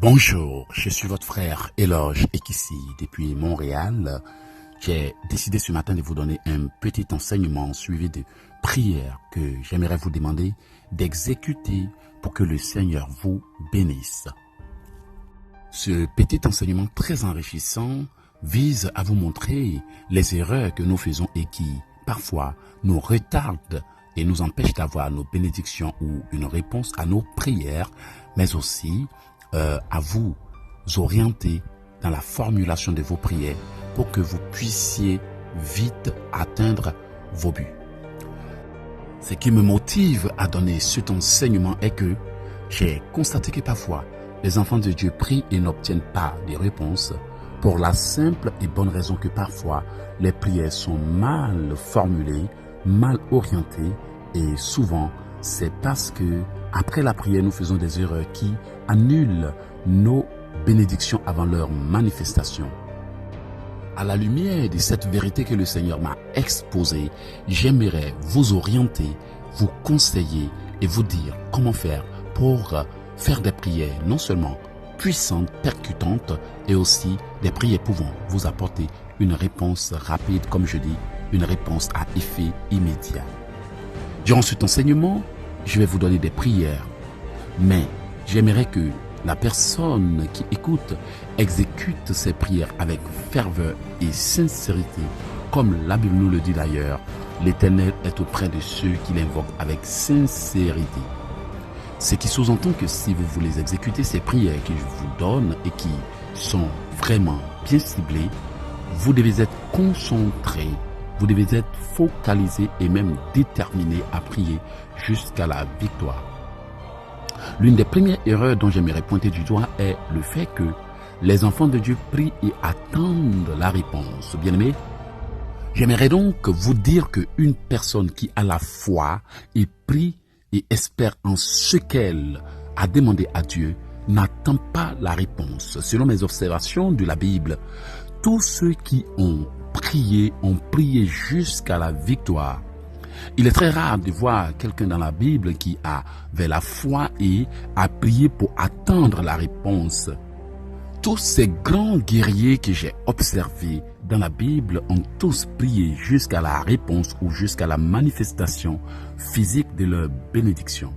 Bonjour, je suis votre frère Eloge Ekissi depuis Montréal. J'ai décidé ce matin de vous donner un petit enseignement suivi de prières que j'aimerais vous demander d'exécuter pour que le Seigneur vous bénisse. Ce petit enseignement très enrichissant vise à vous montrer les erreurs que nous faisons et qui, parfois, nous retardent et nous empêchent d'avoir nos bénédictions ou une réponse à nos prières, mais aussi à vous orienter dans la formulation de vos prières pour que vous puissiez vite atteindre vos buts. Ce qui me motive à donner cet enseignement est que j'ai constaté que parfois les enfants de Dieu prient et n'obtiennent pas de réponses pour la simple et bonne raison que parfois les prières sont mal formulées, mal orientées et souvent c'est parce que après la prière nous faisons des erreurs qui annulent nos bénédictions avant leur manifestation. À la lumière de cette vérité que le Seigneur m'a exposée, j'aimerais vous orienter, vous conseiller et vous dire comment faire pour faire des prières non seulement puissantes, percutantes et aussi des prières pouvant vous apporter une réponse rapide, comme je dis, une réponse à effet immédiat. Durant cet enseignement, je vais vous donner des prières, mais j'aimerais que la personne qui écoute exécute ces prières avec ferveur et sincérité. Comme la Bible nous le dit d'ailleurs, l'Éternel est auprès de ceux qui l'invoquent avec sincérité. Ce qui sous-entend que si vous voulez exécuter ces prières que je vous donne et qui sont vraiment bien ciblées, vous devez être concentré, vous devez être focalisé et même déterminé à prier jusqu'à la victoire. L'une des premières erreurs dont j'aimerais pointer du doigt est le fait que les enfants de Dieu prient et attendent la réponse. Bien-aimés, j'aimerais donc vous dire qu'une personne qui a la foi et prie et espère en ce qu'elle a demandé à Dieu n'attend pas la réponse. Selon mes observations de la Bible, tous ceux qui ont prié jusqu'à la victoire. Il est très rare de voir quelqu'un dans la Bible qui avait la foi et a prié pour attendre la réponse. Tous ces grands guerriers que j'ai observés dans la Bible ont tous prié jusqu'à la réponse ou jusqu'à la manifestation physique de leur bénédiction.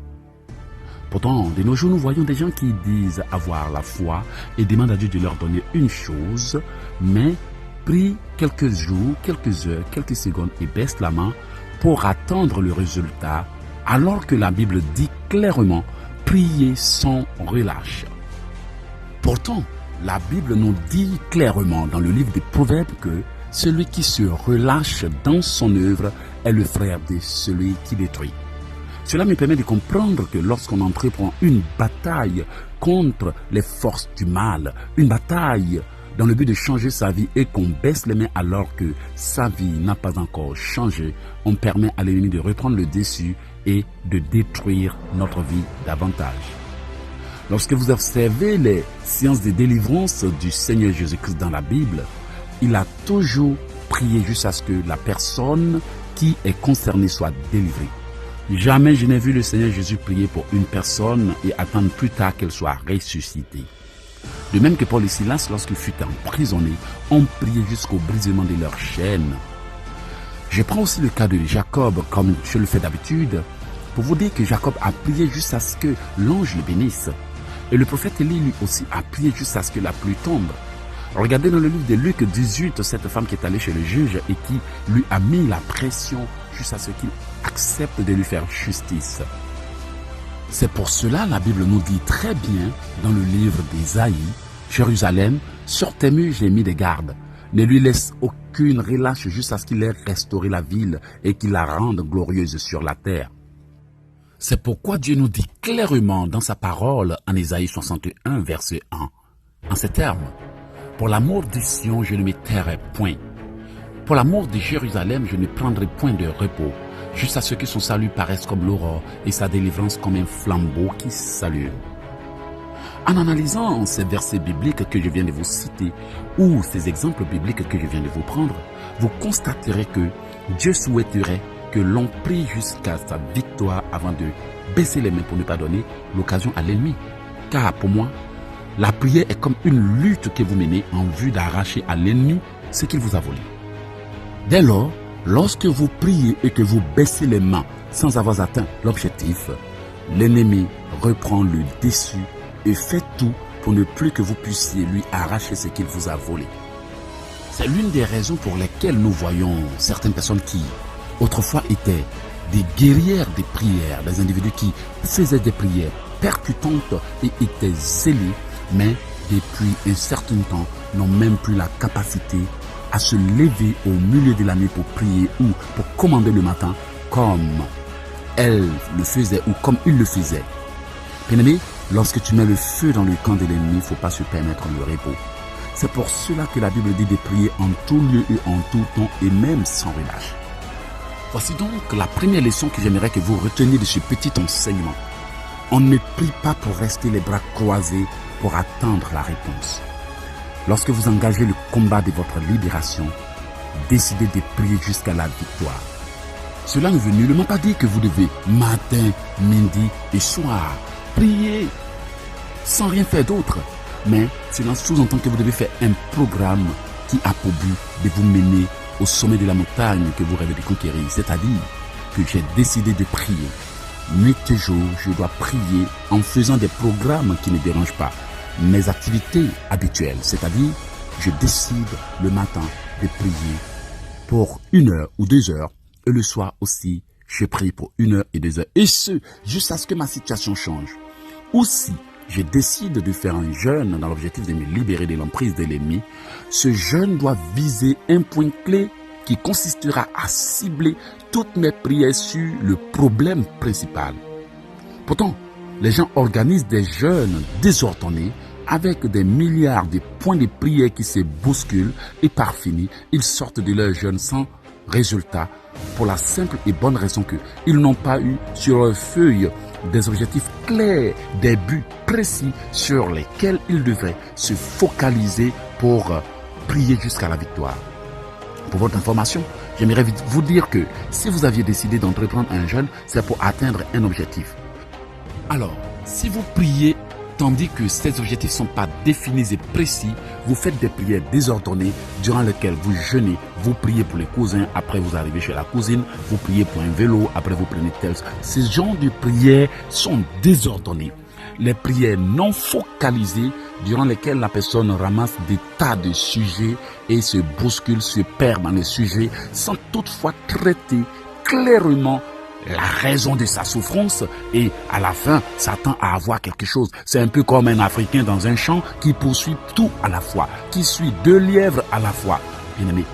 Pourtant, de nos jours, nous voyons des gens qui disent avoir la foi et demandent à Dieu de leur donner une chose, mais prient quelques jours, quelques heures, quelques secondes et baissent la main pour attendre le résultat, alors que la Bible dit clairement « priez sans relâche ». Pourtant, la Bible nous dit clairement dans le livre des Proverbes que celui qui se relâche dans son œuvre est le frère de celui qui détruit. Cela me permet de comprendre que lorsqu'on entreprend une bataille contre les forces du mal, une bataille dans le but de changer sa vie et qu'on baisse les mains alors que sa vie n'a pas encore changé, on permet à l'ennemi de reprendre le dessus et de détruire notre vie davantage. Lorsque vous observez les séances de délivrance du Seigneur Jésus-Christ dans la Bible, il a toujours prié jusqu'à ce que la personne qui est concernée soit délivrée. Jamais je n'ai vu le Seigneur Jésus prier pour une personne et attendre plus tard qu'elle soit ressuscitée. De même que Paul et Silas, lorsqu'ils furent emprisonnés, ont prié jusqu'au brisement de leurs chaînes. Je prends aussi le cas de Jacob, comme je le fais d'habitude, pour vous dire que Jacob a prié jusqu'à ce que l'ange le bénisse. Et le prophète Élie, lui aussi, a prié jusqu'à ce que la pluie tombe. Regardez dans le livre de Luc 18, cette femme qui est allée chez le juge et qui lui a mis la pression jusqu'à ce qu'il accepte de lui faire justice. C'est pour cela la Bible nous dit très bien dans le livre d'Ésaïe, Jérusalem, sur tes murs j'ai mis des gardes. Ne lui laisse aucune relâche jusqu'à ce qu'il ait restauré la ville et qu'il la rende glorieuse sur la terre. C'est pourquoi Dieu nous dit clairement dans sa parole en Ésaïe 61, verset 1, en ces termes, « Pour l'amour de Sion, je ne me tairai point. Pour l'amour de Jérusalem, je ne prendrai point de repos, jusqu'à ce que son salut paraisse comme l'aurore et sa délivrance comme un flambeau qui s'allume. » En analysant ces versets bibliques que je viens de vous citer ou ces exemples bibliques que je viens de vous prendre, vous constaterez que Dieu souhaiterait que l'on prie jusqu'à sa victoire avant de baisser les mains pour ne pas donner l'occasion à l'ennemi. Car pour moi, La prière est comme une lutte que vous menez en vue d'arracher à l'ennemi ce qu'il vous a volé. Dès lors, lorsque vous priez et que vous baissez les mains sans avoir atteint l'objectif, l'ennemi reprend le dessus et fait tout pour ne plus que vous puissiez lui arracher ce qu'il vous a volé. C'est l'une des raisons pour lesquelles nous voyons certaines personnes qui, autrefois, étaient des guerrières des prières, des individus qui faisaient des prières percutantes et étaient zélés, mais depuis un certain temps, n'ont même plus la capacité à se lever au milieu de la nuit pour prier ou pour commander le matin comme elle le faisait ou comme il le faisait. Bien-aimé, lorsque tu mets le feu dans le camp de l'ennemi, il ne faut pas se permettre le repos. C'est pour cela que la Bible dit de prier en tout lieu et en tout temps et même sans relâche. Voici donc la première leçon que j'aimerais que vous reteniez de ce petit enseignement. On ne prie pas pour rester les bras croisés pour attendre la réponse. Lorsque vous engagez le combat de votre libération, décidez de prier jusqu'à la victoire. Cela ne veut nullement pas dire que vous devez matin, midi et soir prier sans rien faire d'autre. Mais cela sous-entend que vous devez faire un programme qui a pour but de vous mener au sommet de la montagne que vous rêvez de conquérir. C'est-à-dire que j'ai décidé de prier. Nuit et jour, je dois prier en faisant des programmes qui ne dérangent pas mes activités habituelles. C'est-à-dire, je décide le matin de prier pour 1 heure ou 2 heures. Et le soir aussi, je prie pour 1 heure et 2 heures. Et ce, jusqu'à ce que ma situation change. Aussi, je décide de faire un jeûne dans l'objectif de me libérer de l'emprise de l'ennemi. Ce jeûne doit viser un point clé qui consistera à cibler toutes mes prières sur le problème principal. Pourtant, les gens organisent des jeûnes désordonnés avec des milliards de points de prière qui se bousculent et par fini, ils sortent de leur jeûne sans résultat pour la simple et bonne raison qu'ils n'ont pas eu sur leur feuille des objectifs clairs, des buts précis sur lesquels ils devraient se focaliser pour prier jusqu'à la victoire. Pour votre information, j'aimerais vous dire que si vous aviez décidé d'entreprendre un jeûne, c'est pour atteindre un objectif. Alors, si vous priez tandis que ces objectifs ne sont pas définis et précis, vous faites des prières désordonnées durant lesquelles vous jeûnez, vous priez pour les cousins, après vous arrivez chez la cousine, vous priez pour un vélo, après vous prenez tel. Ces genres de prières sont désordonnées. Les prières non focalisées durant lesquelles la personne ramasse des tas de sujets et se bouscule, se perd dans les sujets sans toutefois traiter clairement la raison de sa souffrance et à la fin s'attend à avoir quelque chose. C'est un peu comme un Africain dans un champ qui poursuit tout à la fois, qui suit 2 lièvres à la fois. Bien-aimé,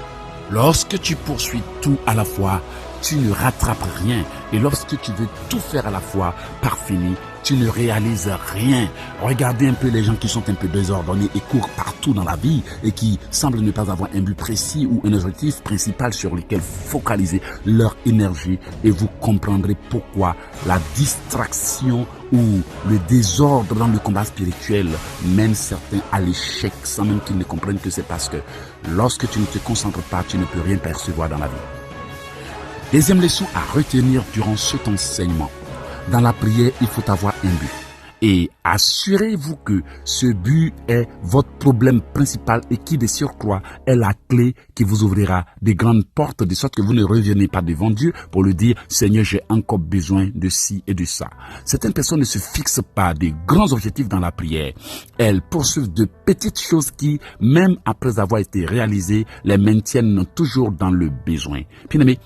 lorsque tu poursuis tout à la fois, tu ne rattrapes rien. Et lorsque tu veux tout faire à la fois, par fini, tu ne réalises rien. Regardez un peu les gens qui sont un peu désordonnés et courent partout dans la vie et qui semblent ne pas avoir un but précis ou un objectif principal sur lequel focaliser leur énergie et vous comprendrez pourquoi la distraction ou le désordre dans le combat spirituel mène certains à l'échec sans même qu'ils ne comprennent que c'est parce que lorsque tu ne te concentres pas, tu ne peux rien percevoir dans la vie. Deuxième leçon à retenir durant cet enseignement. Dans la prière, il faut avoir un but. Et assurez-vous que ce but est votre problème principal et qui de surcroît est la clé qui vous ouvrira des grandes portes de sorte que vous ne revenez pas devant Dieu pour lui dire « Seigneur, j'ai encore besoin de ci et de ça ». Certaines personnes ne se fixent pas des grands objectifs dans la prière. Elles poursuivent de petites choses qui, même après avoir été réalisées, les maintiennent toujours dans le besoin. Bien-aimé,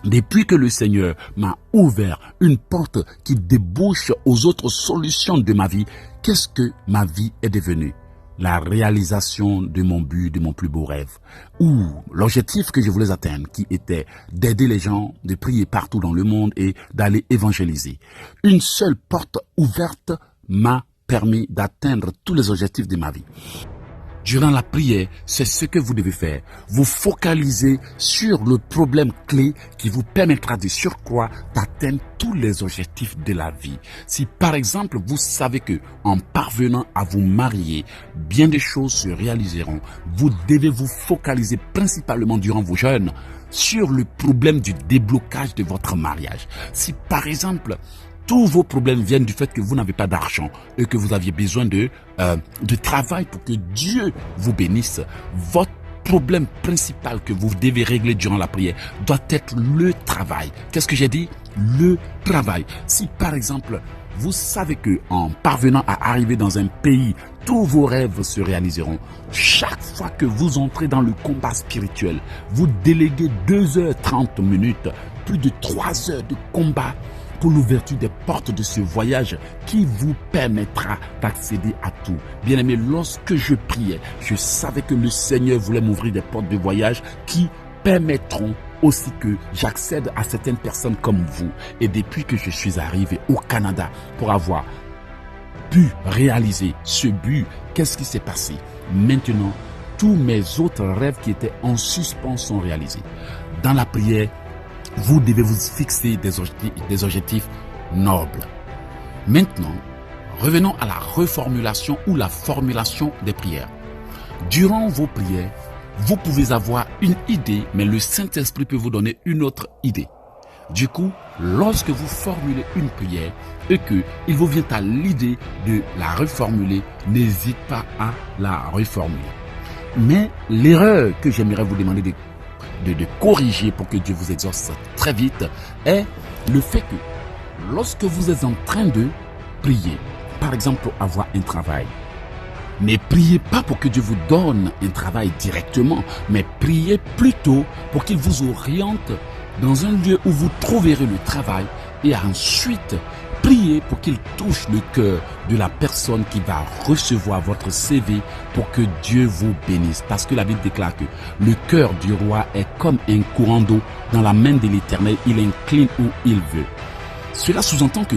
depuis que le Seigneur m'a ouvert une porte qui débouche aux autres solutions de ma vie, qu'est-ce que ma vie est devenue? La réalisation de mon but, de mon plus beau rêve. Ou l'objectif que je voulais atteindre, qui était d'aider les gens, de prier partout dans le monde et d'aller évangéliser. Une seule porte ouverte m'a permis d'atteindre tous les objectifs de ma vie. Durant la prière, c'est ce que vous devez faire. Vous focalisez sur le problème clé qui vous permettra de surcroît d'atteindre tous les objectifs de la vie. Si par exemple, vous savez que en parvenant à vous marier, bien des choses se réaliseront, vous devez vous focaliser principalement durant vos jeûnes sur le problème du déblocage de votre mariage. Si par exemple, tous vos problèmes viennent du fait que vous n'avez pas d'argent et que vous aviez besoin de travail pour que Dieu vous bénisse, votre problème principal que vous devez régler durant la prière doit être le travail. Qu'est-ce que j'ai dit? Le travail. Si par exemple, vous savez que en parvenant à arriver dans un pays, tous vos rêves se réaliseront. Chaque fois que vous entrez dans le combat spirituel, vous déléguez 2h30, plus de 3 heures de combat pour l'ouverture des portes de ce voyage qui vous permettra d'accéder à tout. Bien-aimé, lorsque je priais, je savais que le Seigneur voulait m'ouvrir des portes de voyage qui permettront aussi que j'accède à certaines personnes comme vous. Et depuis que je suis arrivé au Canada pour avoir pu réaliser ce but, qu'est-ce qui s'est passé? Maintenant, tous mes autres rêves qui étaient en suspens sont réalisés. Dans la prière, vous devez vous fixer des objectifs nobles. Maintenant, revenons à la reformulation ou la formulation des prières. Durant vos prières, vous pouvez avoir une idée, mais le Saint-Esprit peut vous donner une autre idée. Du coup, lorsque vous formulez une prière et qu'il vous vient à l'idée de la reformuler, n'hésitez pas à la reformuler. Mais l'erreur que j'aimerais vous demander de corriger pour que Dieu vous exauce très vite est le fait que lorsque vous êtes en train de prier, par exemple pour avoir un travail, ne priez pas pour que Dieu vous donne un travail directement, mais priez plutôt pour qu'il vous oriente dans un lieu où vous trouverez le travail et ensuite priez pour qu'il touche le cœur de la personne qui va recevoir votre CV pour que Dieu vous bénisse. Parce que la Bible déclare que le cœur du roi est comme un courant d'eau dans la main de l'Éternel. Il incline où il veut. Cela sous-entend que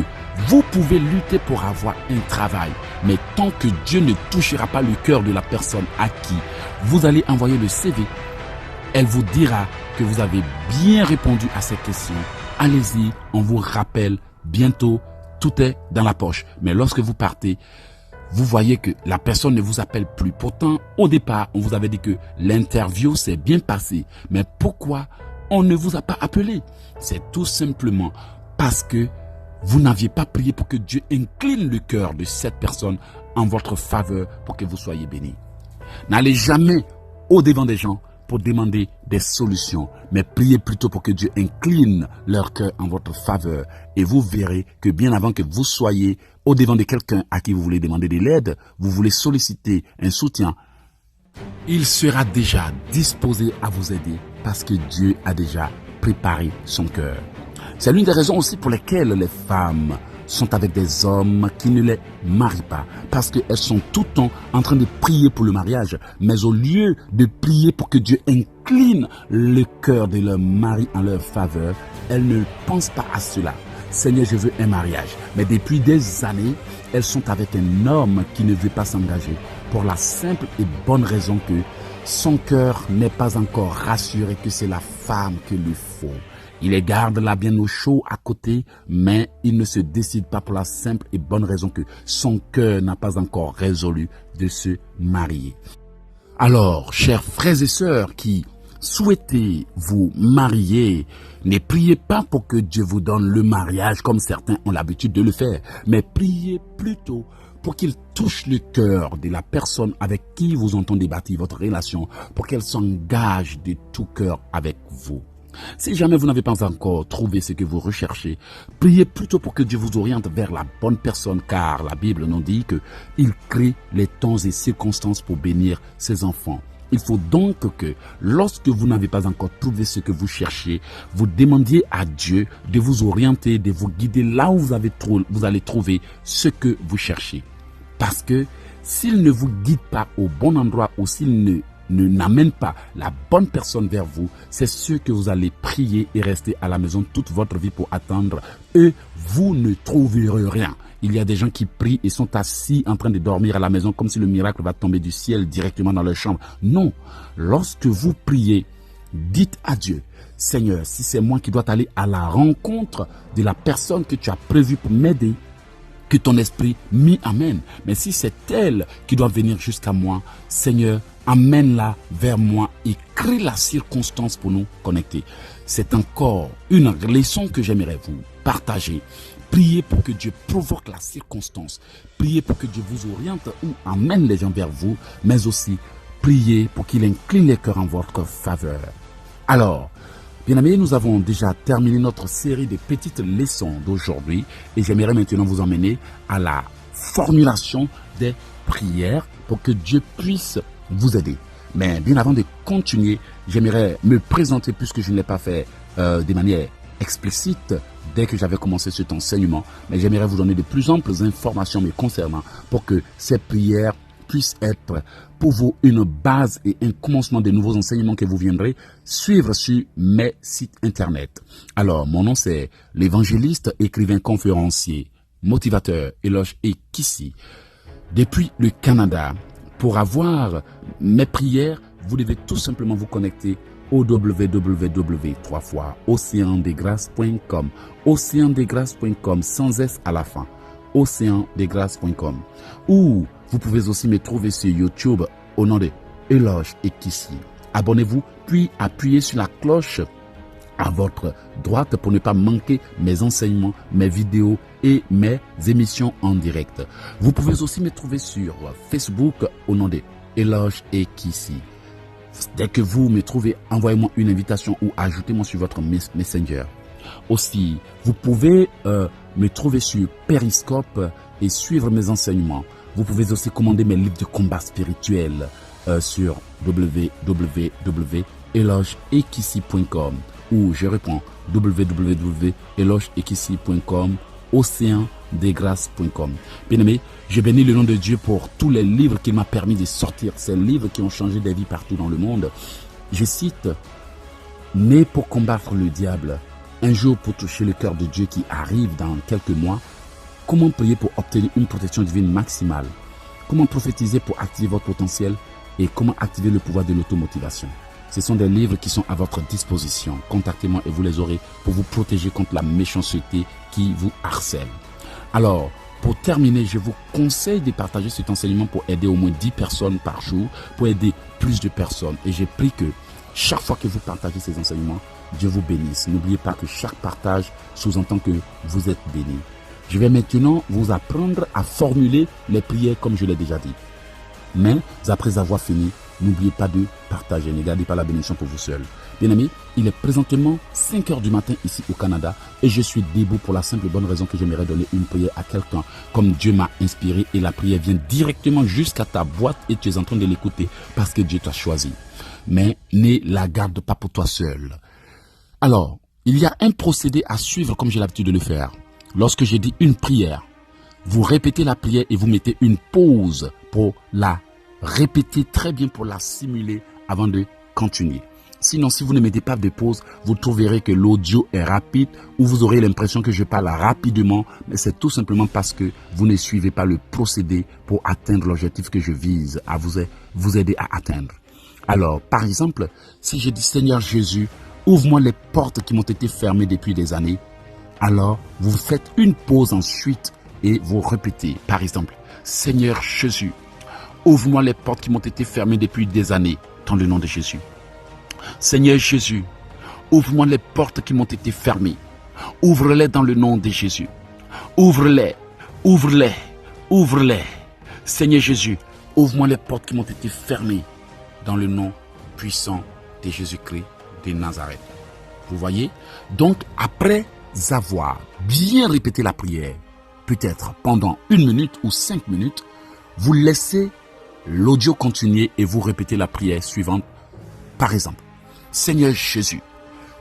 vous pouvez lutter pour avoir un travail, mais tant que Dieu ne touchera pas le cœur de la personne à qui vous allez envoyer le CV, elle vous dira que vous avez bien répondu à cette question. Allez-y, on vous rappelle bientôt. Tout est dans la poche. Mais lorsque vous partez, vous voyez que la personne ne vous appelle plus. Pourtant, au départ, on vous avait dit que l'interview s'est bien passée. Mais pourquoi on ne vous a pas appelé? C'est tout simplement parce que vous n'aviez pas prié pour que Dieu incline le cœur de cette personne en votre faveur pour que vous soyez bénis. N'allez jamais au-devant des gens pour demander des solutions, mais priez plutôt pour que Dieu incline leur cœur en votre faveur et vous verrez que bien avant que vous soyez au-devant de quelqu'un à qui vous voulez demander de l'aide, vous voulez solliciter un soutien, il sera déjà disposé à vous aider parce que Dieu a déjà préparé son cœur. C'est l'une des raisons aussi pour lesquelles les femmes sont avec des hommes qui ne les marient pas, parce qu'elles sont tout le temps en train de prier pour le mariage, mais au lieu de prier pour que Dieu incline le cœur de leur mari en leur faveur, elles ne pensent pas à cela. Seigneur, je veux un mariage. Mais depuis des années, elles sont avec un homme qui ne veut pas s'engager pour la simple et bonne raison que son cœur n'est pas encore rassuré que c'est la femme qu'il lui faut. Il les garde là bien au chaud à côté, mais il ne se décide pas pour la simple et bonne raison que son cœur n'a pas encore résolu de se marier. Alors, chers frères et sœurs qui souhaitez vous marier, ne priez pas pour que Dieu vous donne le mariage comme certains ont l'habitude de le faire, mais priez plutôt pour qu'il touche le cœur de la personne avec qui vous entendez bâtir votre relation, pour qu'elle s'engage de tout cœur avec vous. Si jamais vous n'avez pas encore trouvé ce que vous recherchez, priez plutôt pour que Dieu vous oriente vers la bonne personne, car la Bible nous dit qu'il crée les temps et circonstances pour bénir ses enfants. Il faut donc que lorsque vous n'avez pas encore trouvé ce que vous cherchez, vous demandiez à Dieu de vous orienter, de vous guider là où vous allez trouver ce que vous cherchez. Parce que s'il ne vous guide pas au bon endroit ou s'il n'amène pas la bonne personne vers vous, c'est sûr que vous allez prier et rester à la maison toute votre vie pour attendre et vous ne trouverez rien. Il y a des gens qui prient et sont assis en train de dormir à la maison comme si le miracle va tomber du ciel directement dans leur chambre. Non, lorsque vous priez, dites à Dieu, Seigneur, si c'est moi qui dois aller à la rencontre de la personne que tu as prévue pour m'aider, que ton esprit m'y amène. Mais si c'est elle qui doit venir jusqu'à moi, Seigneur, amène-la vers moi et crée la circonstance pour nous connecter. C'est encore une leçon que j'aimerais vous partager. Priez pour que Dieu provoque la circonstance. Priez pour que Dieu vous oriente ou amène les gens vers vous, mais aussi priez pour qu'il incline les cœurs en votre faveur. Alors, bien amis, nous avons déjà terminé notre série de petites leçons d'aujourd'hui et j'aimerais maintenant vous emmener à la formulation des prières pour que Dieu puisse vous aider. Mais bien avant de continuer, j'aimerais me présenter puisque je ne l'ai pas fait de manière explicite dès que j'avais commencé cet enseignement. Mais j'aimerais vous donner de plus amples informations me concernant pour que ces prières puissent être pour vous une base et un commencement des nouveaux enseignements que vous viendrez suivre sur mes sites internet. Alors, mon nom c'est l'évangéliste, écrivain, conférencier, motivateur, éloge et Kissi. Depuis le Canada, pour avoir mes prières, vous devez tout simplement vous connecter au www.oceandesgrâces.com, oceandesgrâces.com sans S à la fin, oceandesgrâces.com. Ou vous pouvez aussi me trouver sur YouTube au nom de Éloge et Kissi. Abonnez-vous, puis appuyez sur la cloche à votre droite pour ne pas manquer mes enseignements, mes vidéos et mes émissions en direct. Vous pouvez aussi me trouver sur Facebook au nom de Éloge et Kissi. Dès que vous me trouvez, envoyez-moi une invitation ou ajoutez-moi sur votre Messenger. Aussi, vous pouvez me trouver sur Periscope et suivre mes enseignements. Vous pouvez aussi commander mes livres de combat spirituel sur www.elogeekissi.com ou je réponds www.elogeekissi.com, oceandesgrâces.com. Bien aimé, je bénis le nom de Dieu pour tous les livres qu'il m'a permis de sortir, ces livres qui ont changé des vies partout dans le monde. Je cite: né pour combattre le diable, un jour pour toucher le cœur de Dieu qui arrive dans quelques mois, comment prier pour obtenir une protection divine maximale, comment prophétiser pour activer votre potentiel et comment activer le pouvoir de l'automotivation. Ce sont des livres qui sont à votre disposition. Contactez-moi et vous les aurez pour vous protéger contre la méchanceté qui vous harcèle. Alors, pour terminer, je vous conseille de partager cet enseignement pour aider au moins 10 personnes par jour, pour aider plus de personnes. Et j'ai pris que chaque fois que vous partagez ces enseignements, Dieu vous bénisse. N'oubliez pas que chaque partage sous-entend que vous êtes béni. Je vais maintenant vous apprendre à formuler les prières comme je l'ai déjà dit. Mais après avoir fini, n'oubliez pas de partager, ne gardez pas la bénédiction pour vous seul. Bien amis, il est présentement 5 heures du matin ici au Canada et je suis debout pour la simple et bonne raison que j'aimerais donner une prière à quelqu'un comme Dieu m'a inspiré et la prière vient directement jusqu'à ta boîte et tu es en train de l'écouter parce que Dieu t'a choisi. Mais ne la garde pas pour toi seul. Alors, il y a un procédé à suivre comme j'ai l'habitude de le faire. Lorsque j'ai dit une prière, vous répétez la prière et vous mettez une pause pour la répéter très bien pour la simuler avant de continuer. Sinon, si vous ne mettez pas de pause, vous trouverez que l'audio est rapide ou vous aurez l'impression que je parle rapidement, mais c'est tout simplement parce que vous ne suivez pas le procédé pour atteindre l'objectif que je vise à vous aider à atteindre. Alors, par exemple, si je dis Seigneur Jésus, ouvre-moi les portes qui m'ont été fermées depuis des années, alors vous faites une pause ensuite et vous répétez. Par exemple, Seigneur Jésus, ouvre-moi les portes qui m'ont été fermées depuis des années, dans le nom de Jésus. Seigneur Jésus, ouvre-moi les portes qui m'ont été fermées. Ouvre-les dans le nom de Jésus. Ouvre-les, ouvre-les, ouvre-les. Seigneur Jésus, ouvre-moi les portes qui m'ont été fermées dans le nom puissant de Jésus-Christ de Nazareth. Vous voyez? Donc, après avoir bien répété la prière, peut-être pendant 1 minute ou 5 minutes, vous laissez l'audio continuer et vous répétez la prière suivante. Par exemple, Seigneur Jésus,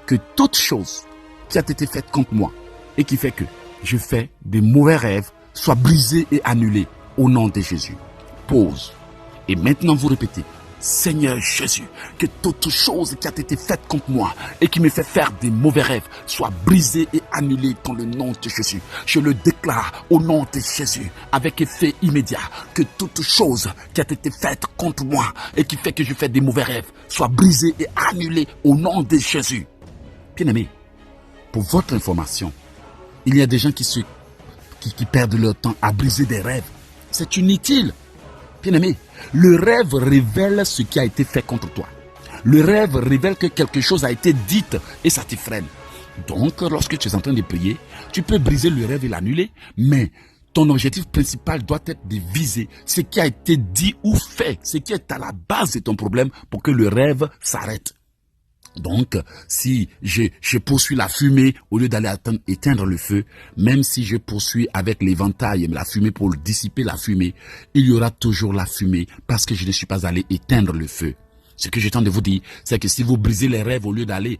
que toute chose qui a été faite contre moi et qui fait que je fais des mauvais rêves soit brisée et annulée au nom de Jésus. Pause. Et maintenant vous répétez, Seigneur Jésus, que toute chose qui a été faite contre moi et qui me fait faire des mauvais rêves soit brisée et annulée dans le nom de Jésus. Je le déclare au nom de Jésus avec effet immédiat que toute chose qui a été faite contre moi et qui fait que je fais des mauvais rêves soit brisée et annulée au nom de Jésus. Bien-aimés, pour votre information, il y a des gens qui perdent leur temps à briser des rêves. C'est inutile. Bien-aimé, le rêve révèle ce qui a été fait contre toi. Le rêve révèle que quelque chose a été dit et ça te freine. Donc, lorsque tu es en train de prier, tu peux briser le rêve et l'annuler, mais ton objectif principal doit être de viser ce qui a été dit ou fait, ce qui est à la base de ton problème pour que le rêve s'arrête. Donc, si je poursuis la fumée au lieu d'aller éteindre le feu, même si je poursuis avec l'éventail la fumée pour dissiper la fumée, il y aura toujours la fumée parce que je ne suis pas allé éteindre le feu. Ce que j'ai tente de vous dire, c'est que si vous brisez les rêves au lieu d'aller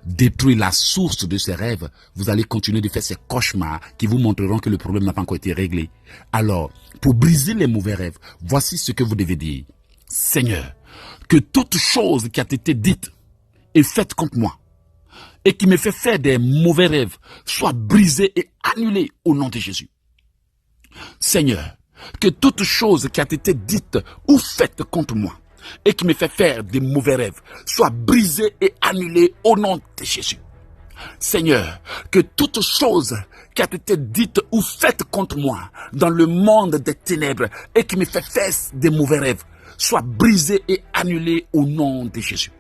détruire la source de ces rêves, vous allez continuer de faire ces cauchemars qui vous montreront que le problème n'a pas encore été réglé. Alors, pour briser les mauvais rêves, voici ce que vous devez dire. Seigneur, que toute chose qui a été dite et faite contre moi et qui me fait faire des mauvais rêves soit brisée et annulée au nom de Jésus. Seigneur, que toute chose qui a été dite ou faite contre moi et qui me fait faire des mauvais rêves soit brisée et annulée au nom de Jésus. Seigneur, que toute chose qui a été dite ou faite contre moi dans le monde des ténèbres et qui me fait faire des mauvais rêves soit brisée et annulée au nom de Jésus.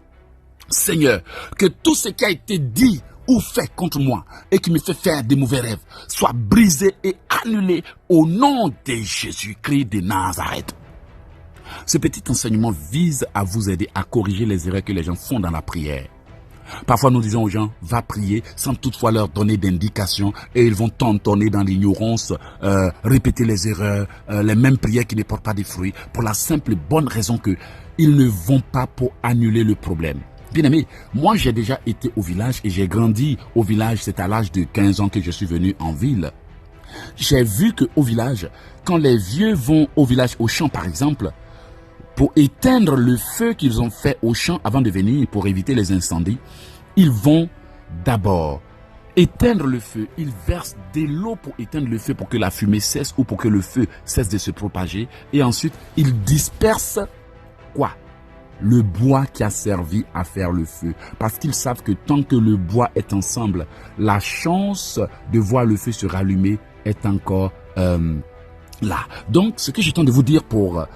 Seigneur, que tout ce qui a été dit ou fait contre moi et qui me fait faire des mauvais rêves soit brisé et annulé au nom de Jésus-Christ de Nazareth. Ce petit enseignement vise à vous aider à corriger les erreurs que les gens font dans la prière. Parfois nous disons aux gens, va prier sans toutefois leur donner d'indications et ils vont tantonner dans l'ignorance, répéter les erreurs, les mêmes prières qui ne portent pas de fruits pour la simple et bonne raison que ils ne vont pas pour annuler le problème. Bien aimé, moi j'ai déjà été au village et j'ai grandi au village, c'est à l'âge de 15 ans que je suis venu en ville. J'ai vu qu'au village, quand les vieux vont au village, au champ par exemple, pour éteindre le feu qu'ils ont fait au champ avant de venir pour éviter les incendies, ils vont d'abord éteindre le feu. Ils versent de l'eau pour éteindre le feu pour que la fumée cesse ou pour que le feu cesse de se propager. Et ensuite, ils dispersent quoi? Le bois qui a servi à faire le feu. Parce qu'ils savent que tant que le bois est ensemble, la chance de voir le feu se rallumer est encore là. Donc, ce que j'ai tente de vous dire pour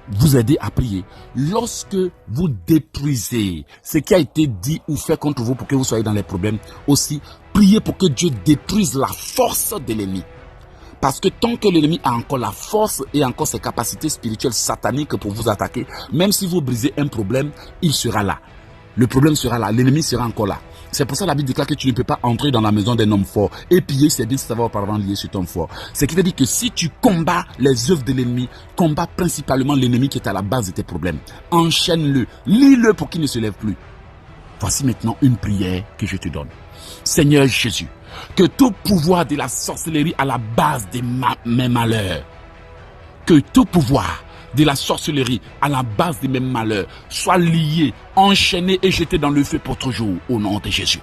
vous aider à prier, lorsque vous détruisez ce qui a été dit ou fait contre vous pour que vous soyez dans les problèmes, aussi, priez pour que Dieu détruise la force de l'ennemi. Parce que tant que l'ennemi a encore la force et encore ses capacités spirituelles sataniques pour vous attaquer, même si vous brisez un problème, il sera là. Le problème sera là, l'ennemi sera encore là. C'est pour ça que la Bible déclare que tu ne peux pas entrer dans la maison d'un homme fort et piller ses biens sans savoir auparavant lié sur ton fort. Ce qui veut dire que si tu combats les œuvres de l'ennemi, combats principalement l'ennemi qui est à la base de tes problèmes. Enchaîne-le, lis-le pour qu'il ne se lève plus. Voici maintenant une prière que je te donne. Seigneur Jésus, que tout pouvoir de la sorcellerie à la base de mes malheurs, que tout pouvoir de la sorcellerie à la base de mes malheurs soit lié, enchaîné et jeté dans le feu pour toujours au nom de Jésus.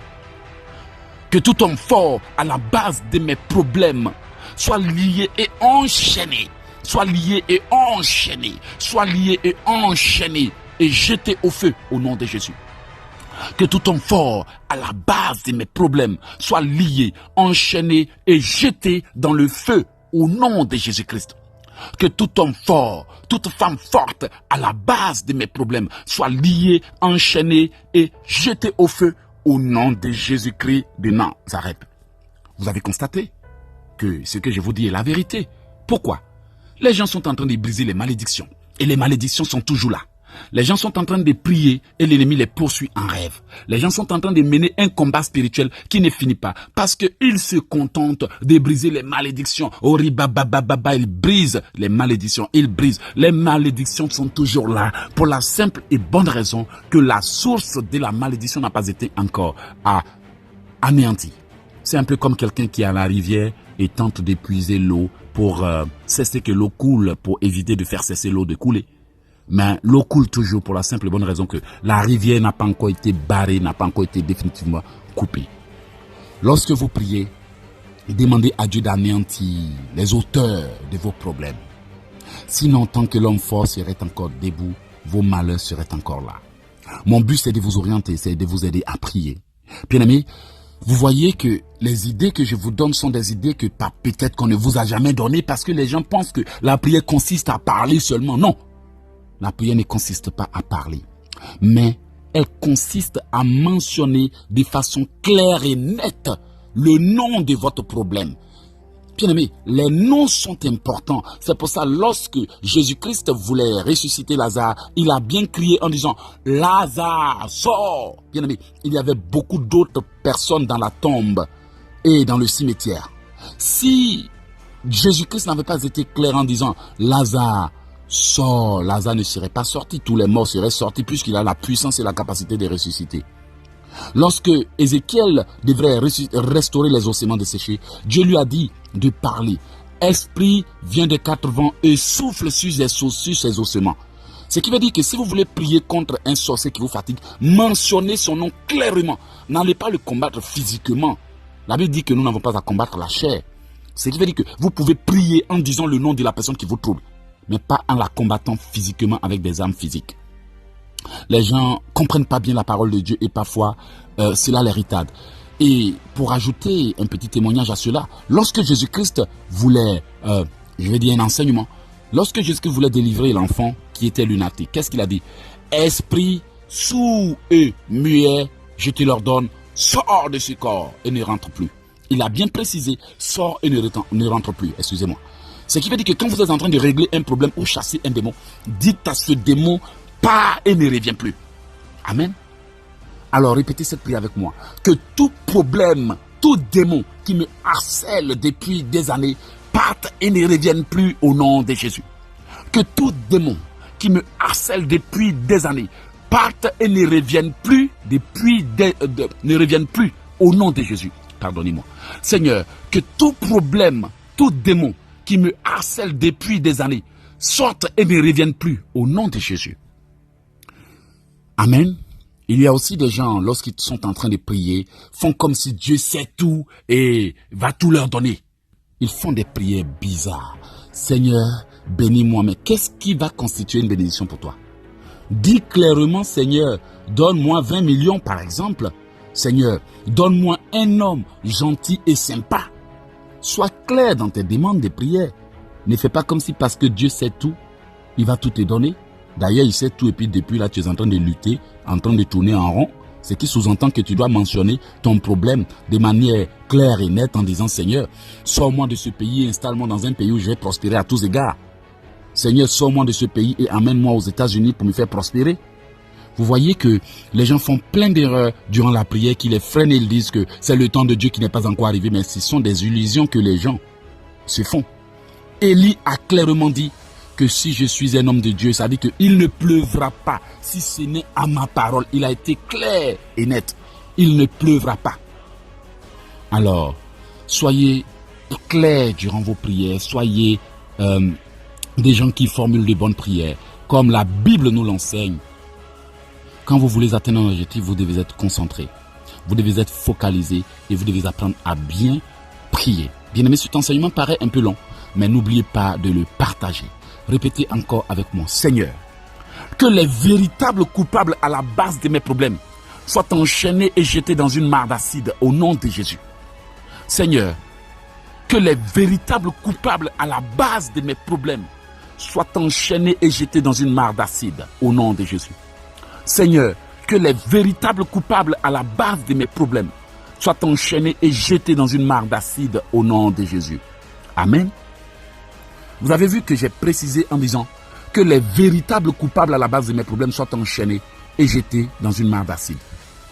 Que tout homme fort à la base de mes problèmes soit lié et enchaîné, soit lié et enchaîné, soit lié et enchaîné et jeté au feu au nom de Jésus. Que tout homme fort à la base de mes problèmes soit lié, enchaîné et jeté dans le feu au nom de Jésus-Christ. Que tout homme fort, toute femme forte à la base de mes problèmes soit lié, enchaîné et jeté au feu au nom de Jésus-Christ de Nazareth. Vous avez constaté que ce que je vous dis est la vérité. Pourquoi? Les gens sont en train de briser les malédictions et les malédictions sont toujours là. Les gens sont en train de prier et l'ennemi les poursuit en rêve. Les gens sont en train de mener un combat spirituel qui ne finit pas parce qu'ils se contentent de briser les malédictions. Ils brisent les malédictions. Ils brisent. Les malédictions sont toujours là pour la simple et bonne raison que la source de la malédiction n'a pas été encore anéantie. C'est un peu comme quelqu'un qui est à la rivière et tente d'épuiser l'eau pour cesser que l'eau coule, pour éviter de faire cesser l'eau de couler. Mais l'eau coule toujours pour la simple et bonne raison que la rivière n'a pas encore été barrée, n'a pas encore été définitivement coupée. Lorsque vous priez, demandez à Dieu d'anéantir les auteurs de vos problèmes. Sinon, tant que l'homme fort serait encore debout, vos malheurs seraient encore là. Mon but, c'est de vous orienter, c'est de vous aider à prier. Bien amis, vous voyez que les idées que je vous donne sont des idées que peut-être qu'on ne vous a jamais données parce que les gens pensent que la prière consiste à parler seulement. Non. La prière ne consiste pas à parler, mais elle consiste à mentionner de façon claire et nette le nom de votre problème. Bien-aimés, les noms sont importants. C'est pour ça, lorsque Jésus-Christ voulait ressusciter Lazare, il a bien crié en disant « Lazare, sors !» Bien-aimés, il y avait beaucoup d'autres personnes dans la tombe et dans le cimetière. Si Jésus-Christ n'avait pas été clair en disant « Lazare, sors !» Lazare ne serait pas sorti. Tous les morts seraient sortis puisqu'il a la puissance et la capacité de ressusciter. Lorsque Ézéchiel devrait restaurer les ossements desséchés, Dieu lui a dit de parler. Esprit vient des quatre vents et souffle sur ses ossements. Ce qui veut dire que si vous voulez prier contre un sorcier qui vous fatigue, mentionnez son nom clairement. N'allez pas le combattre physiquement. La Bible dit que nous n'avons pas à combattre la chair. Ce qui veut dire que vous pouvez prier en disant le nom de la personne qui vous trouble, mais pas en la combattant physiquement avec des armes physiques. Les gens ne comprennent pas bien la parole de Dieu et parfois cela les irrite. Et pour ajouter un petit témoignage à cela, lorsque Jésus-Christ voulait, un enseignement, lorsque Jésus-Christ voulait délivrer l'enfant qui était lunatique, qu'est-ce qu'il a dit? Esprit sourd et muet, je te l'ordonne, sors de ce corps et ne rentre plus. Il a bien précisé, sors et ne rentre plus, excusez-moi. Ce qui veut dire que quand vous êtes en train de régler un problème ou chasser un démon, dites à ce démon, pars et ne reviens plus. Amen. Alors répétez cette prière avec moi. Que tout problème, tout démon qui me harcèle depuis des années, parte et ne revienne plus au nom de Jésus. Que tout démon qui me harcèle depuis des années, parte et ne revienne plus ne revienne plus au nom de Jésus. Pardonnez-moi. Seigneur, que tout problème, tout démon qui me harcèle depuis des années, sorte et ne revienne plus au nom de Jésus. Amen. Il y a aussi des gens, lorsqu'ils sont en train de prier, font comme si Dieu sait tout et va tout leur donner. Ils font des prières bizarres. Seigneur, bénis-moi. Mais qu'est-ce qui va constituer une bénédiction pour toi? Dis clairement, Seigneur, donne-moi 20 millions par exemple. Seigneur, donne-moi un homme gentil et sympa. Sois clair dans tes demandes de prière. Ne fais pas comme si parce que Dieu sait tout, il va tout te donner. D'ailleurs, il sait tout et puis depuis là, tu es en train de lutter, en train de tourner en rond. Ce qui sous-entend que tu dois mentionner ton problème de manière claire et nette en disant, Seigneur, sors-moi de ce pays et installe-moi dans un pays où je vais prospérer à tous égards. Seigneur, sors-moi de ce pays et amène-moi aux États-Unis pour me faire prospérer. Vous voyez que les gens font plein d'erreurs durant la prière qui les freinent et ils disent que c'est le temps de Dieu qui n'est pas encore arrivé, mais ce sont des illusions que les gens se font. Élie a clairement dit que si je suis un homme de Dieu, ça dit qu'il ne pleuvra pas si ce n'est à ma parole. Il a été clair et net. Il ne pleuvra pas. Alors, soyez clairs durant vos prières. Soyez des gens qui formulent de bonnes prières, comme la Bible nous l'enseigne. Quand vous voulez atteindre un objectif, vous devez être concentré. Vous devez être focalisé et vous devez apprendre à bien prier. Bien aimé, cet enseignement paraît un peu long, mais n'oubliez pas de le partager. Répétez encore avec moi. Seigneur, que les véritables coupables à la base de mes problèmes soient enchaînés et jetés dans une mare d'acide au nom de Jésus. Seigneur, que les véritables coupables à la base de mes problèmes soient enchaînés et jetés dans une mare d'acide au nom de Jésus. Seigneur, que les véritables coupables à la base de mes problèmes soient enchaînés et jetés dans une mare d'acide au nom de Jésus. Amen. Vous avez vu que j'ai précisé en disant que les véritables coupables à la base de mes problèmes soient enchaînés et jetés dans une mare d'acide.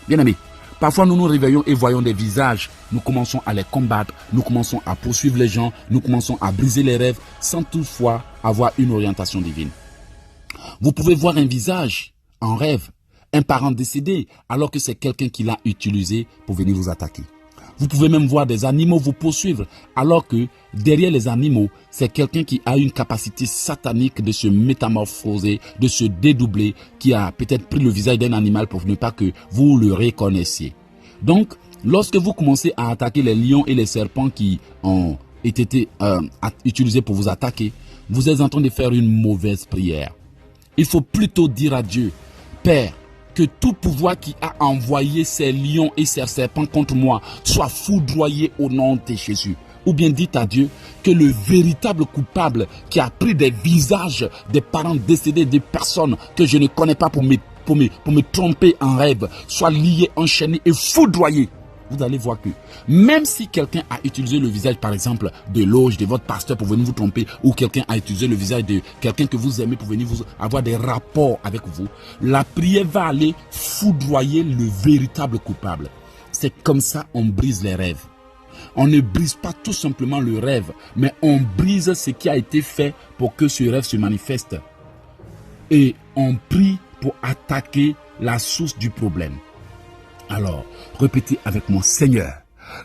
Bien aimés, parfois nous nous réveillons et voyons des visages, nous commençons à les combattre, nous commençons à poursuivre les gens, nous commençons à briser les rêves sans toutefois avoir une orientation divine. Vous pouvez voir un visage en rêve, un parent décédé, alors que c'est quelqu'un qui l'a utilisé pour venir vous attaquer. Vous pouvez même voir des animaux vous poursuivre, alors que derrière les animaux, c'est quelqu'un qui a une capacité satanique de se métamorphoser, de se dédoubler, qui a peut-être pris le visage d'un animal pour ne pas que vous le reconnaissiez. Donc, lorsque vous commencez à attaquer les lions et les serpents qui ont été utilisés pour vous attaquer, vous êtes en train de faire une mauvaise prière. Il faut plutôt dire à Dieu, Père, que tout pouvoir qui a envoyé ces lions et ces serpents contre moi soit foudroyé au nom de Jésus. Ou bien dites à Dieu que le véritable coupable qui a pris des visages des parents décédés, des personnes que je ne connais pas pour me pour me tromper en rêve, soit lié, enchaîné et foudroyé. Vous allez voir que même si quelqu'un a utilisé le visage, par exemple, de l'auge de votre pasteur pour venir vous tromper, ou quelqu'un a utilisé le visage de quelqu'un que vous aimez pour venir vous avoir des rapports avec vous, la prière va aller foudroyer le véritable coupable. C'est comme ça on brise les rêves. On ne brise pas tout simplement le rêve, mais on brise ce qui a été fait pour que ce rêve se manifeste. Et on prie pour attaquer la source du problème. Alors, répétez avec moi, Seigneur,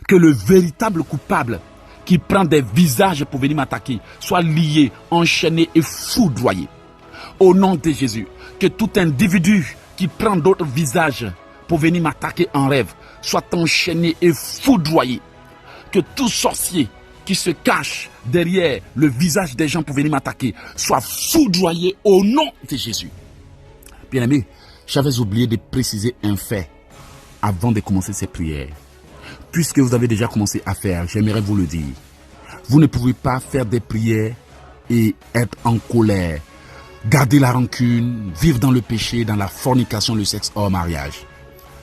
que le véritable coupable qui prend des visages pour venir m'attaquer soit lié, enchaîné et foudroyé. Au nom de Jésus, que tout individu qui prend d'autres visages pour venir m'attaquer en rêve soit enchaîné et foudroyé. Que tout sorcier qui se cache derrière le visage des gens pour venir m'attaquer soit foudroyé au nom de Jésus. Bien-aimés, j'avais oublié de préciser un fait avant de commencer ces prières. Puisque vous avez déjà commencé à faire, j'aimerais vous le dire. Vous ne pouvez pas faire des prières et être en colère, garder la rancune, vivre dans le péché, dans la fornication, le sexe hors mariage.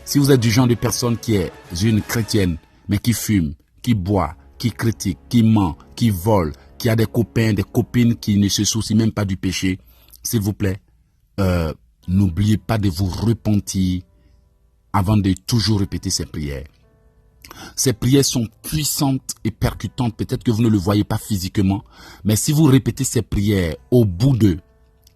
Si vous êtes du genre de personne qui est une chrétienne, mais qui fume, qui boit, qui critique, qui ment, qui vole, qui a des copains, des copines qui ne se soucient même pas du péché, s'il vous plaît, n'oubliez pas de vous repentir avant de toujours répéter ces prières. Ces prières sont puissantes et percutantes. Peut-être que vous ne le voyez pas physiquement, mais si vous répétez ces prières au bout de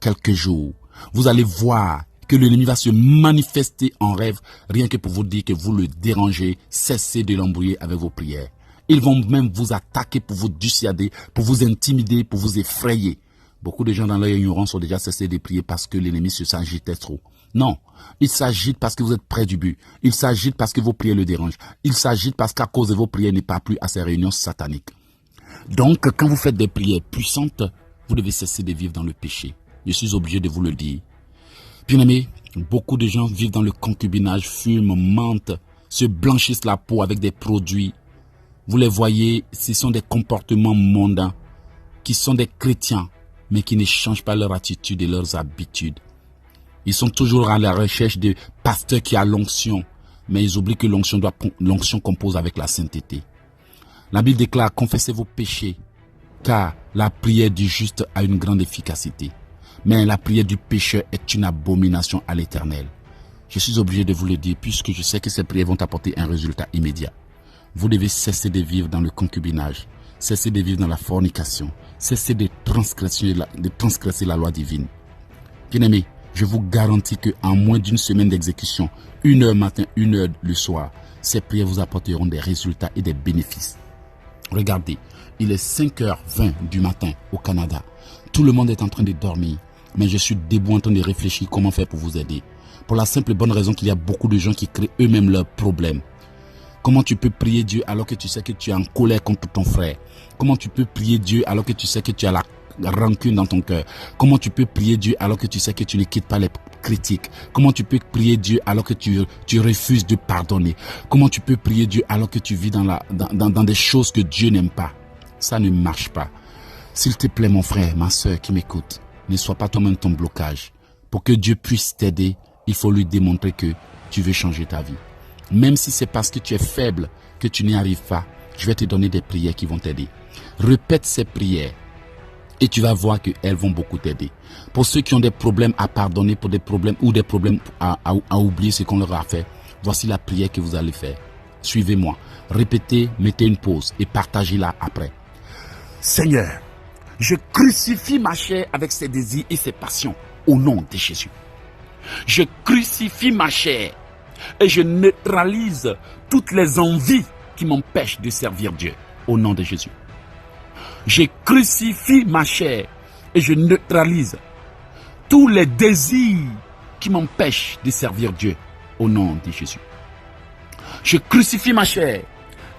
quelques jours, vous allez voir que l'ennemi va se manifester en rêve, rien que pour vous dire que vous le dérangez. Cessez de l'embrouiller avec vos prières. Ils vont même vous attaquer pour vous dissuader, pour vous intimider, pour vous effrayer. Beaucoup de gens dans leur ignorance ont déjà cessé de prier parce que l'ennemi se s'agitait trop. Non, il s'agite parce que vous êtes près du but. Il s'agite parce que vos prières le dérangent. Il s'agite parce qu'à cause de vos prières, il n'est pas plus à ces réunions sataniques. Donc, quand vous faites des prières puissantes, vous devez cesser de vivre dans le péché. Je suis obligé de vous le dire. Bien-aimés, beaucoup de gens vivent dans le concubinage, fument, mentent, se blanchissent la peau avec des produits. Vous les voyez, ce sont des comportements mondains qui sont des chrétiens, mais qui ne changent pas leur attitude et leurs habitudes. Ils sont toujours à la recherche de pasteurs qui a l'onction, mais ils oublient que l'onction compose avec la sainteté. La Bible déclare, confessez vos péchés, car la prière du juste a une grande efficacité. Mais la prière du pécheur est une abomination à l'Éternel. Je suis obligé de vous le dire, puisque je sais que ces prières vont apporter un résultat immédiat. Vous devez cesser de vivre dans le concubinage, cesser de vivre dans la fornication, cesser de transgresser la loi divine. Bien-aimés, je vous garantis qu'en moins d'une semaine d'exécution, 1 heure matin, 1 heure le soir, ces prières vous apporteront des résultats et des bénéfices. Regardez, il est 5h20 du matin au Canada. Tout le monde est en train de dormir, mais je suis debout en train de réfléchir comment faire pour vous aider. Pour la simple et bonne raison qu'il y a beaucoup de gens qui créent eux-mêmes leurs problèmes. Comment tu peux prier Dieu alors que tu sais que tu es en colère contre ton frère? Comment tu peux prier Dieu alors que tu sais que tu as la rancune dans ton cœur? Comment tu peux prier Dieu alors que tu sais que tu ne quittes pas les critiques? Comment tu peux prier Dieu alors que tu refuses de pardonner? Comment tu peux prier Dieu alors que tu vis dans des choses que Dieu n'aime pas? Ça ne marche pas. S'il te plaît mon frère, ma soeur qui m'écoute, ne sois pas toi-même ton blocage. Pour que Dieu puisse t'aider, il faut lui démontrer que tu veux changer ta vie. Même si c'est parce que tu es faible que tu n'y arrives pas, je vais te donner des prières qui vont t'aider. Répète ces prières et tu vas voir qu'elles vont beaucoup t'aider. Pour ceux qui ont des problèmes à pardonner, pour des problèmes ou des problèmes à oublier ce qu'on leur a fait, voici la prière que vous allez faire. Suivez-moi. Répétez, mettez une pause et partagez-la après. Seigneur, je crucifie ma chair avec ses désirs et ses passions au nom de Jésus. Je crucifie ma chair et je neutralise toutes les envies qui m'empêchent de servir Dieu au nom de Jésus. Je crucifie ma chair et je neutralise tous les désirs qui m'empêchent de servir Dieu au nom de Jésus. Je crucifie ma chair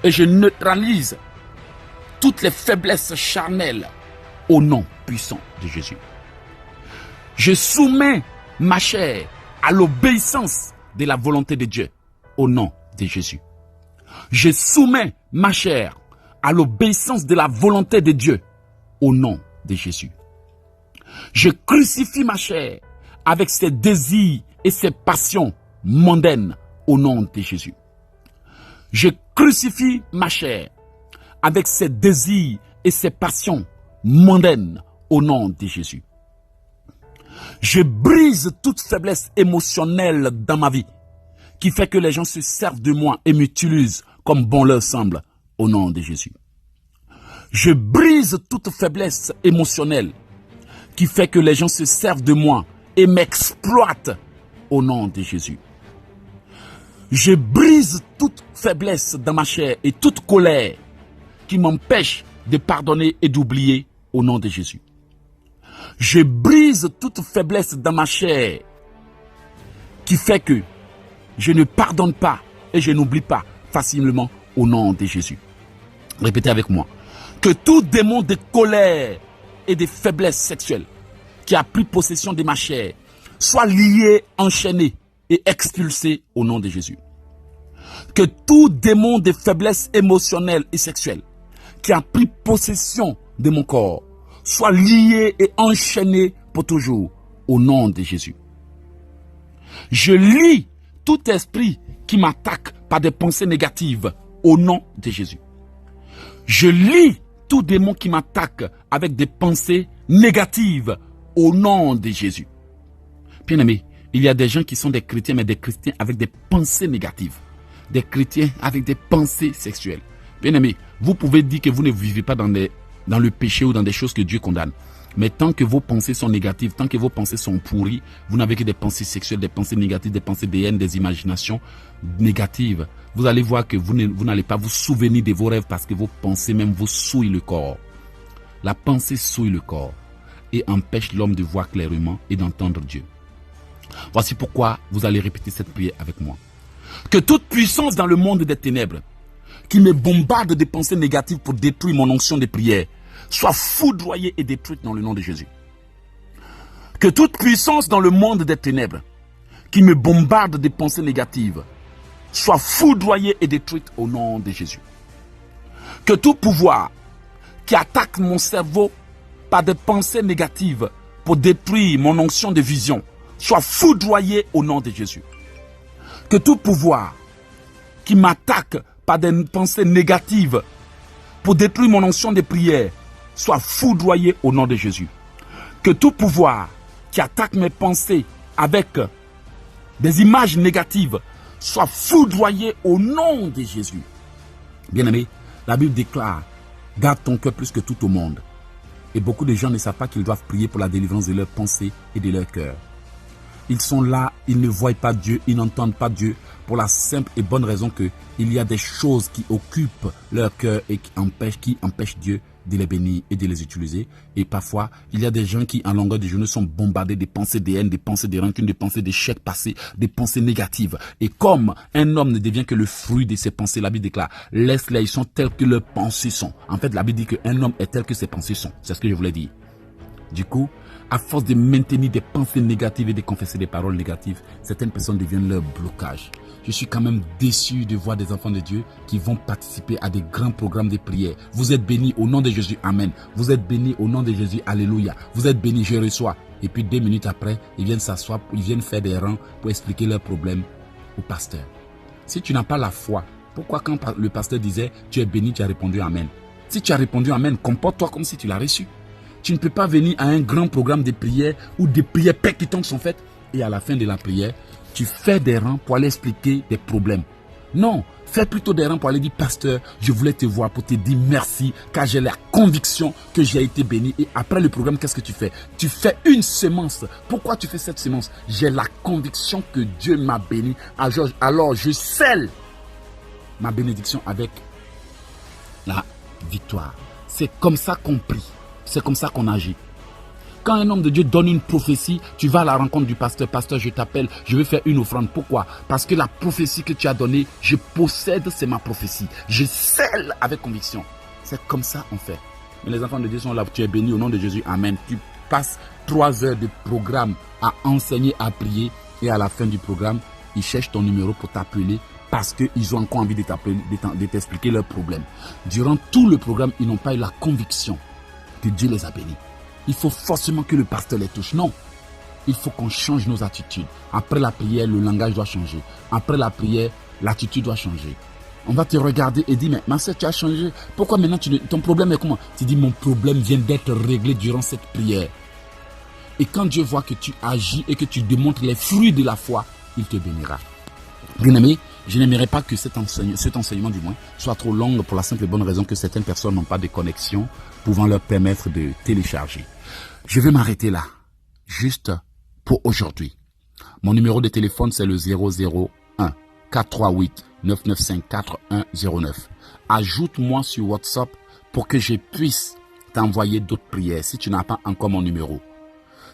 et je neutralise toutes les faiblesses charnelles au nom puissant de Jésus. Je soumets ma chair à l'obéissance de la volonté de Dieu au nom de Jésus. Je soumets ma chair à l'obéissance de la volonté de Dieu au nom de Jésus. Je crucifie ma chair avec ses désirs et ses passions mondaines au nom de Jésus. Je crucifie ma chair avec ses désirs et ses passions mondaines au nom de Jésus. Je brise toute faiblesse émotionnelle dans ma vie qui fait que les gens se servent de moi et m'utilisent comme bon leur semble au nom de Jésus. Je brise toute faiblesse émotionnelle qui fait que les gens se servent de moi et m'exploitent au nom de Jésus. Je brise toute faiblesse dans ma chair et toute colère qui m'empêche de pardonner et d'oublier au nom de Jésus. Je brise toute faiblesse dans ma chair qui fait que je ne pardonne pas et je n'oublie pas facilement au nom de Jésus. Répétez avec moi. Que tout démon de colère et de faiblesse sexuelle qui a pris possession de ma chair soit lié, enchaîné et expulsé au nom de Jésus. Que tout démon de faiblesse émotionnelle et sexuelle qui a pris possession de mon corps soit lié et enchaîné pour toujours au nom de Jésus. Je lie tout esprit qui m'attaque par des pensées négatives au nom de Jésus. Je lie tout démon qui m'attaque avec des pensées négatives au nom de Jésus. Bien-aimés, il y a des gens qui sont des chrétiens, mais des chrétiens avec des pensées négatives. Des chrétiens avec des pensées sexuelles. Bien-aimés, vous pouvez dire que vous ne vivez pas dans le péché ou dans des choses que Dieu condamne. Mais tant que vos pensées sont négatives, tant que vos pensées sont pourries, vous n'avez que des pensées sexuelles, des pensées négatives, des pensées de haine, des imaginations négatives. Vous allez voir que vous n'allez pas vous souvenir de vos rêves parce que vos pensées même vous souillent le corps. La pensée souille le corps et empêche l'homme de voir clairement et d'entendre Dieu. Voici pourquoi vous allez répéter cette prière avec moi. Que toute puissance dans le monde des ténèbres qui me bombarde de pensées négatives pour détruire mon onction de prière soit foudroyée et détruite dans le nom de Jésus. Que toute puissance dans le monde des ténèbres qui me bombarde de pensées négatives soit foudroyée et détruite au nom de Jésus. Que tout pouvoir qui attaque mon cerveau par des pensées négatives pour détruire mon onction de vision soit foudroyé au nom de Jésus. Que tout pouvoir qui m'attaque par des pensées négatives pour détruire mon onction de prière soit foudroyé au nom de Jésus. Que tout pouvoir qui attaque mes pensées avec des images négatives soit foudroyé au nom de Jésus. Bien-aimé, la Bible déclare, garde ton cœur plus que tout au monde. Et beaucoup de gens ne savent pas qu'ils doivent prier pour la délivrance de leurs pensées et de leur cœur. Ils sont là, ils ne voient pas Dieu, ils n'entendent pas Dieu pour la simple et bonne raison que il y a des choses qui occupent leur cœur et qui empêchent Dieu de les bénir et de les utiliser. Et parfois, il y a des gens qui, en longueur de journée, sont bombardés de pensées de haine, de pensées de rancune, de pensées d'échecs passés, des pensées négatives. Et comme un homme ne devient que le fruit de ses pensées, la Bible déclare, laisse-les, ils sont tels que leurs pensées sont. En fait, la Bible dit qu'un homme est tel que ses pensées sont. C'est ce que je voulais dire. Du coup, à force de maintenir des pensées négatives et de confesser des paroles négatives, certaines personnes deviennent leur blocage. Je suis quand même déçu de voir des enfants de Dieu qui vont participer à des grands programmes de prière. Vous êtes bénis au nom de Jésus, amen. Vous êtes bénis au nom de Jésus, alléluia. Vous êtes bénis, je reçois. Et puis 2 minutes après, ils viennent s'asseoir, ils viennent faire des rangs pour expliquer leurs problèmes au pasteur. Si tu n'as pas la foi, pourquoi quand le pasteur disait tu es béni, tu as répondu amen? Si tu as répondu amen, comporte-toi comme si tu l'as reçu. Tu ne peux pas venir à un grand programme de prière où des prières percutantes sont faites et à la fin de la prière, tu fais des rangs pour aller expliquer des problèmes. Non, fais plutôt des rangs pour aller dire, pasteur, je voulais te voir pour te dire merci car j'ai la conviction que j'ai été béni. Et après le programme, qu'est-ce que tu fais? Tu fais une semence. Pourquoi tu fais cette semence? J'ai la conviction que Dieu m'a béni. Alors je scelle ma bénédiction avec la victoire. C'est comme ça qu'on prie. C'est comme ça qu'on agit. Quand un homme de Dieu donne une prophétie, tu vas à la rencontre du pasteur. Pasteur, je t'appelle, je veux faire une offrande. Pourquoi? Parce que la prophétie que tu as donnée, je possède, c'est ma prophétie. Je scelle avec conviction. C'est comme ça on fait. Mais les enfants de Dieu sont là, tu es béni au nom de Jésus, amen. Tu passes 3 heures de programme à enseigner, à prier. Et à la fin du programme, ils cherchent ton numéro pour t'appeler parce qu'ils ont encore envie de t'appeler, de t'expliquer leurs problèmes. Durant tout le programme, ils n'ont pas eu la conviction que Dieu les a bénis. Il faut forcément que le pasteur les touche. Non. il faut qu'on change nos attitudes. Après la prière, le langage doit changer. Après la prière, l'attitude doit changer. On va te regarder et dire, mais ma sœur, tu as changé. Pourquoi maintenant ton problème est comment? Tu dis, mon problème vient d'être réglé durant cette prière. Et quand Dieu voit que tu agis et que tu démontres les fruits de la foi, il te bénira. Bien-aimé, je n'aimerais pas que cet enseignement du moins soit trop long pour la simple et bonne raison que certaines personnes n'ont pas de connexion pouvant leur permettre de télécharger. Je vais m'arrêter là, juste pour aujourd'hui. Mon numéro de téléphone, c'est le 001 438 995 4109. Ajoute-moi sur WhatsApp pour que je puisse t'envoyer d'autres prières si tu n'as pas encore mon numéro.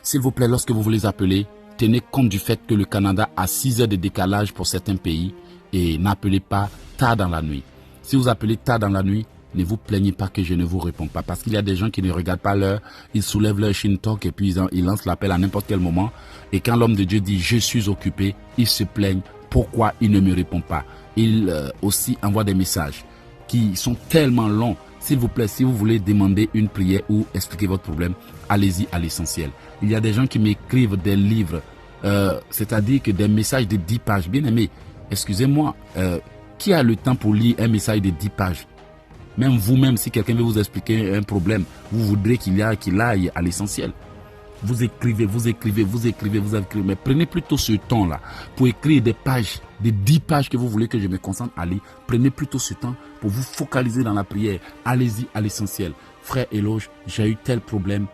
S'il vous plaît, lorsque vous voulez appeler, tenez compte du fait que le Canada a 6 heures de décalage pour certains pays et n'appelez pas tard dans la nuit. Si vous appelez tard dans la nuit, ne vous plaignez pas que je ne vous réponds pas parce qu'il y a des gens qui ne regardent pas l'heure, ils soulèvent leur shintok et puis ils lancent l'appel à n'importe quel moment. Et quand l'homme de Dieu dit « je suis occupé », ils se plaignent pourquoi il ne me répond pas. Il aussi envoie des messages qui sont tellement longs. S'il vous plaît, si vous voulez demander une prière ou expliquer votre problème, allez-y à l'essentiel. Il y a des gens qui m'écrivent des livres, c'est-à-dire que des messages de 10 pages. Bien aimé, excusez-moi, qui a le temps pour lire un message de 10 pages? Même vous-même, si quelqu'un veut vous expliquer un problème, vous voudrez qu'il aille à l'essentiel. Vous écrivez, mais prenez plutôt ce temps-là pour écrire des pages, des 10 pages que vous voulez que je me concentre à lire. Prenez plutôt ce temps pour vous focaliser dans la prière. Allez-y à l'essentiel. Frère Éloge, j'ai eu tel problème.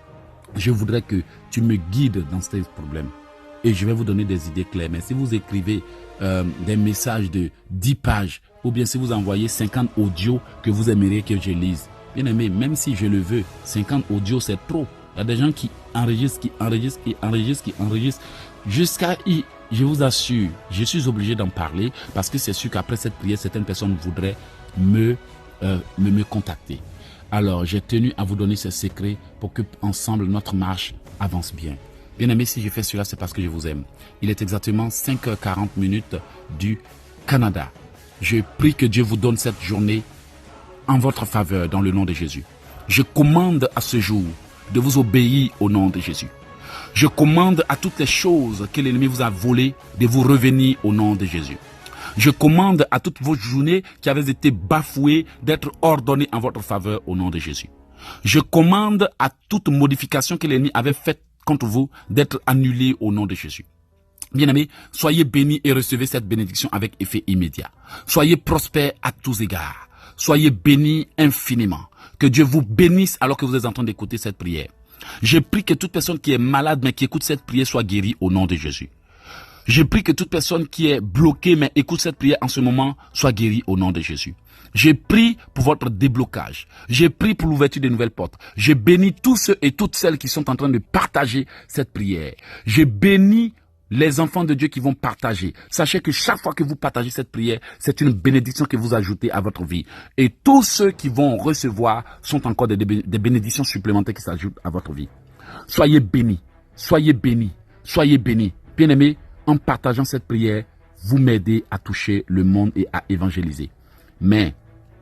Je voudrais que tu me guides dans ces problèmes. Et je vais vous donner des idées claires. Mais si vous écrivez des messages de 10 pages, ou bien si vous envoyez 50 audios que vous aimeriez que je lise, bien aimé, même si je le veux, 50 audios c'est trop. Il y a des gens qui enregistrent, jusqu'à... Je vous assure, je suis obligé d'en parler parce que c'est sûr qu'après cette prière, certaines personnes voudraient me contacter. Alors, j'ai tenu à vous donner ces secrets pour que ensemble notre marche avance bien. Bien aimé, si je fais cela, c'est parce que je vous aime. Il est exactement 5h40 du Canada. Je prie que Dieu vous donne cette journée en votre faveur dans le nom de Jésus. Je commande à ce jour de vous obéir au nom de Jésus. Je commande à toutes les choses que l'ennemi vous a volées de vous revenir au nom de Jésus. Je commande à toutes vos journées qui avaient été bafouées d'être ordonnées en votre faveur au nom de Jésus. Je commande à toute modification que l'ennemi avait faite contre vous d'être annulée au nom de Jésus. Bien-aimés, soyez bénis et recevez cette bénédiction avec effet immédiat. Soyez prospères à tous égards. Soyez bénis infiniment. Que Dieu vous bénisse alors que vous êtes en train d'écouter cette prière. Je prie que toute personne qui est malade mais qui écoute cette prière soit guérie au nom de Jésus. Je prie que toute personne qui est bloquée mais écoute cette prière en ce moment soit guérie au nom de Jésus. Je prie pour votre déblocage. Je prie pour l'ouverture de nouvelles portes. Je bénis tous ceux et toutes celles qui sont en train de partager cette prière. Je bénis les enfants de Dieu qui vont partager. Sachez que chaque fois que vous partagez cette prière, c'est une bénédiction que vous ajoutez à votre vie. Et tous ceux qui vont recevoir sont encore des bénédictions supplémentaires qui s'ajoutent à votre vie. Soyez bénis, soyez bénis, soyez bénis. Bien-aimés, en partageant cette prière, vous m'aidez à toucher le monde et à évangéliser. Mais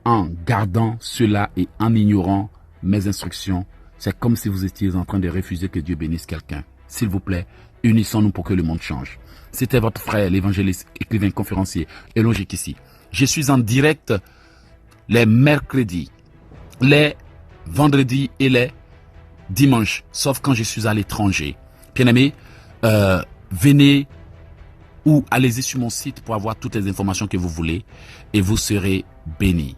en gardant cela et en ignorant mes instructions, c'est comme si vous étiez en train de refuser que Dieu bénisse quelqu'un. S'il vous plaît, unissons-nous pour que le monde change. C'était votre frère, l'évangéliste, écrivain, conférencier, Éloge Ekissi. Je suis en direct les mercredis, les vendredis et les dimanches, sauf quand je suis à l'étranger. Bien-aimés, venez ou allez-y sur mon site pour avoir toutes les informations que vous voulez et vous serez bénis.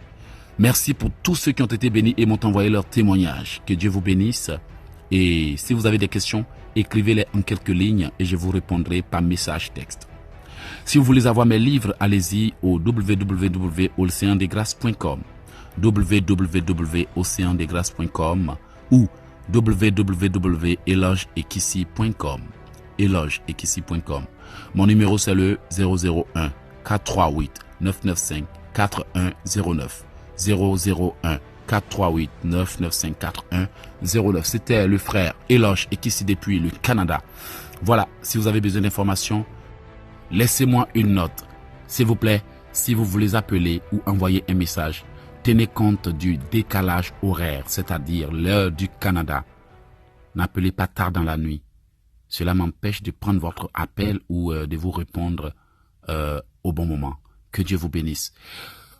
Merci pour tous ceux qui ont été bénis et m'ont envoyé leurs témoignages. Que Dieu vous bénisse. Et si vous avez des questions, écrivez-les en quelques lignes et je vous répondrai par message texte. Si vous voulez avoir mes livres, allez-y au www.oceandesgrâces.com www.oceandesgrâces.com ou www.elogeekissi.com elogeekissi.com. Mon numéro c'est le 001 438 995 4109 001 438 995 4109. C'était le frère Éloge Ekissi depuis le Canada. Voilà, si vous avez besoin d'informations, laissez-moi une note. S'il vous plaît, si vous voulez appeler ou envoyer un message, tenez compte du décalage horaire, c'est-à-dire l'heure du Canada. N'appelez pas tard dans la nuit. cela m'empêche de prendre votre appel ou de vous répondre au bon moment. Que Dieu vous bénisse.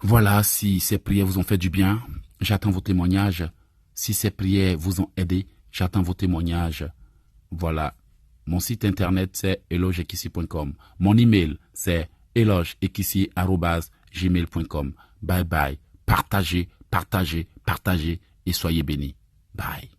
Voilà, si ces prières vous ont fait du bien, j'attends vos témoignages. Si ces prières vous ont aidé, j'attends vos témoignages. Voilà. Mon site internet, c'est elogeekissi.com. Mon email, c'est elogeekissi@gmail.com. Bye bye. Partagez, partagez, partagez et soyez bénis. Bye.